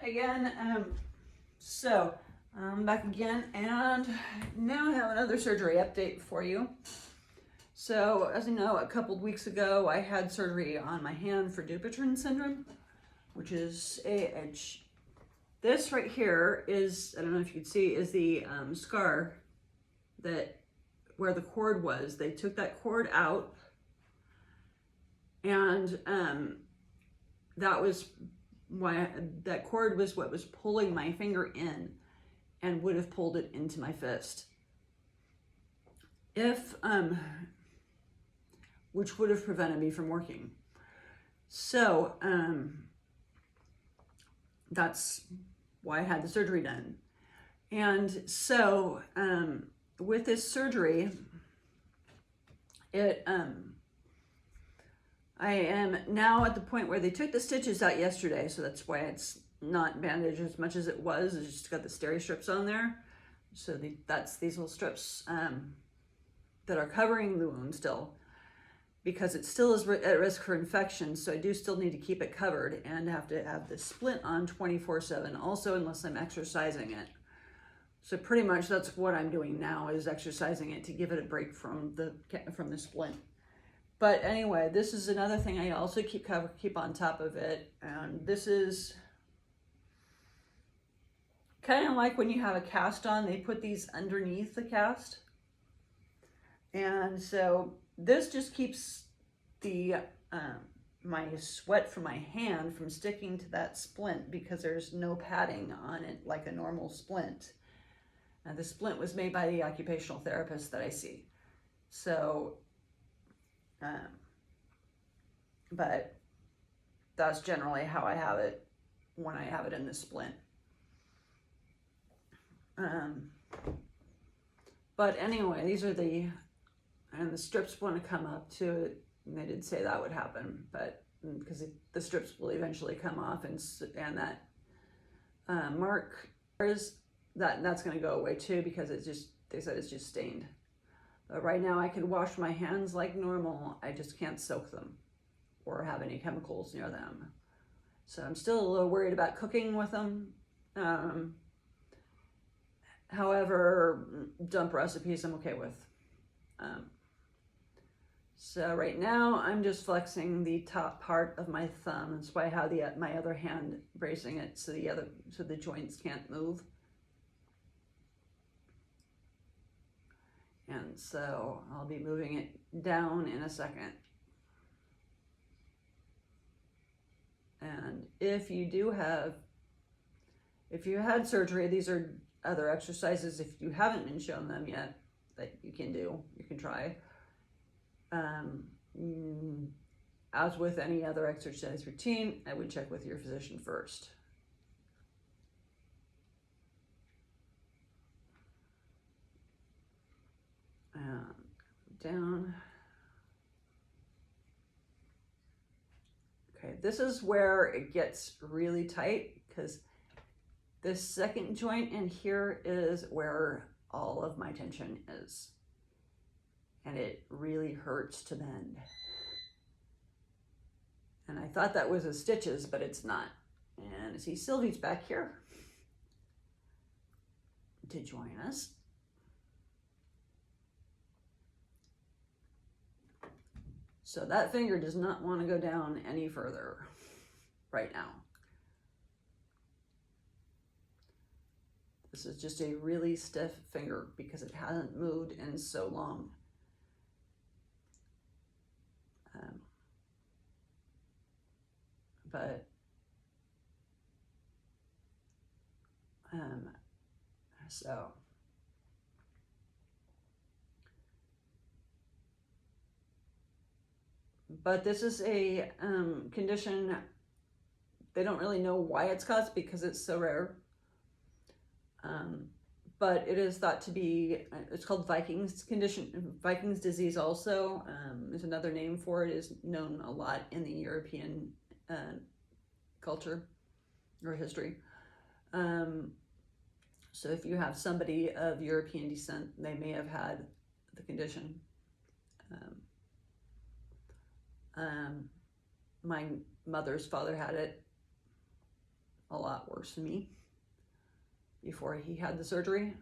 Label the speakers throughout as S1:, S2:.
S1: again. So I'm back again, and now I have another surgery update for you. So as you know, a couple of weeks ago, I had surgery on my hand for Dupytrens syndrome, which is this right here is, I don't know if you can see, is the scar that where the cord was. They took that cord out, and that was why that cord was what was pulling my finger in and would have pulled it into my fist. Which would have prevented me from working. So that's why I had the surgery done. And so with this surgery, I am now at the point where they took the stitches out yesterday, so that's why it's not bandaged as much as it was. It's just got the steri strips on there. So that's these little strips that are covering the wound still, because it still is at risk for infection. So I do still need to keep it covered and have to have the splint on 24/7 also, unless I'm exercising it. So pretty much that's what I'm doing now, is exercising it to give it a break from the splint. But anyway, this is another thing I also keep on top of it. And this is kind of like when you have a cast on, they put these underneath the cast. And so this just keeps the my sweat from my hand from sticking to that splint, because there's no padding on it like a normal splint. And the splint was made by the occupational therapist that I see. So but that's generally how I have it when I have it in the splint. But anyway, these are and the strips want to come up to it, and they did say that would happen, but because the strips will eventually come off, and that mark that's going to go away too, because they said it's just stained. But right now I can wash my hands like normal. I just can't soak them or have any chemicals near them. So I'm still a little worried about cooking with them. However, dump recipes I'm okay with. So right now I'm just flexing the top part of my thumb. That's why I have my other hand bracing it, so the joints can't move. And so I'll be moving it down in a second. And if you had surgery, these are other exercises, if you haven't been shown them yet, that you can try. As with any other exercise routine, I would check with your physician first. Down. Okay, this is where it gets really tight, because this second joint in here is where all of my tension is. And it really hurts to bend. And I thought that was the stitches, but it's not. And I see Sylvie's back here to join us. So that finger does not want to go down any further right now. This is just a really stiff finger because it hasn't moved in so long. But this is a condition, they don't really know why it's caused because it's so rare. But it is thought to be, it's called Viking's condition, Viking's disease also. There's another name for it, is known a lot in the European culture or history. So if you have somebody of European descent, they may have had the condition. My mother's father had it. a lot worse than me before he had the surgery.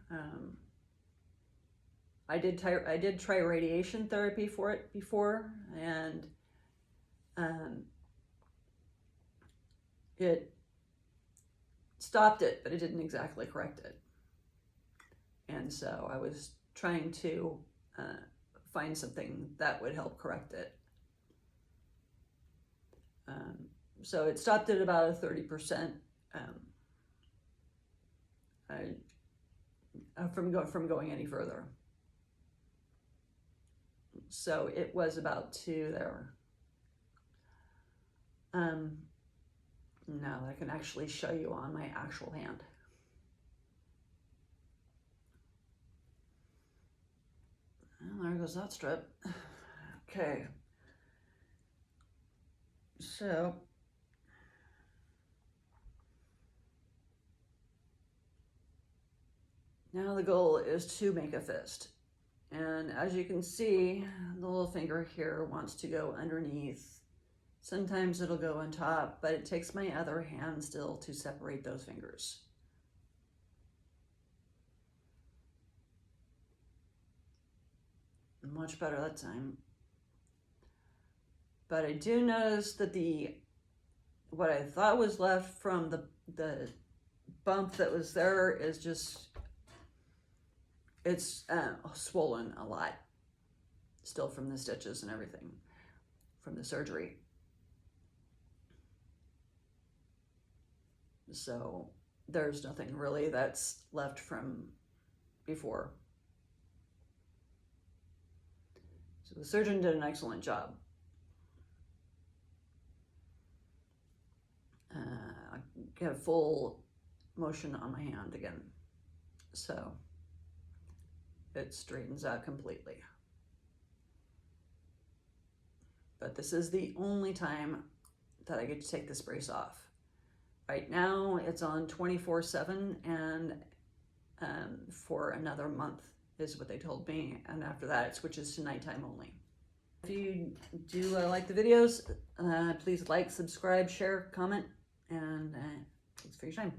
S1: I did try radiation therapy for it before, and it stopped it, but it didn't exactly correct it. And so I was trying to find something that would help correct it. So it stopped at about a 30% from going any further. So it was about 2 there. Now I can actually show you on my actual hand. Well, there goes that strip. Okay. So now the goal is to make a fist. And as you can see, the little finger here wants to go underneath. Sometimes it'll go on top, but it takes my other hand still to separate those fingers. Much better that time. But I do notice that what I thought was left from the bump that was there is just, it's swollen a lot still from the stitches and everything from the surgery. So there's nothing really that's left from before. So the surgeon did an excellent job. I get full motion on my hand again. So it straightens out completely. But this is the only time that I get to take this brace off. Right now it's on 24/7, and for another month is what they told me, and after that it switches to nighttime only. If you do like the videos, please like, subscribe, share, comment, and thanks for your time.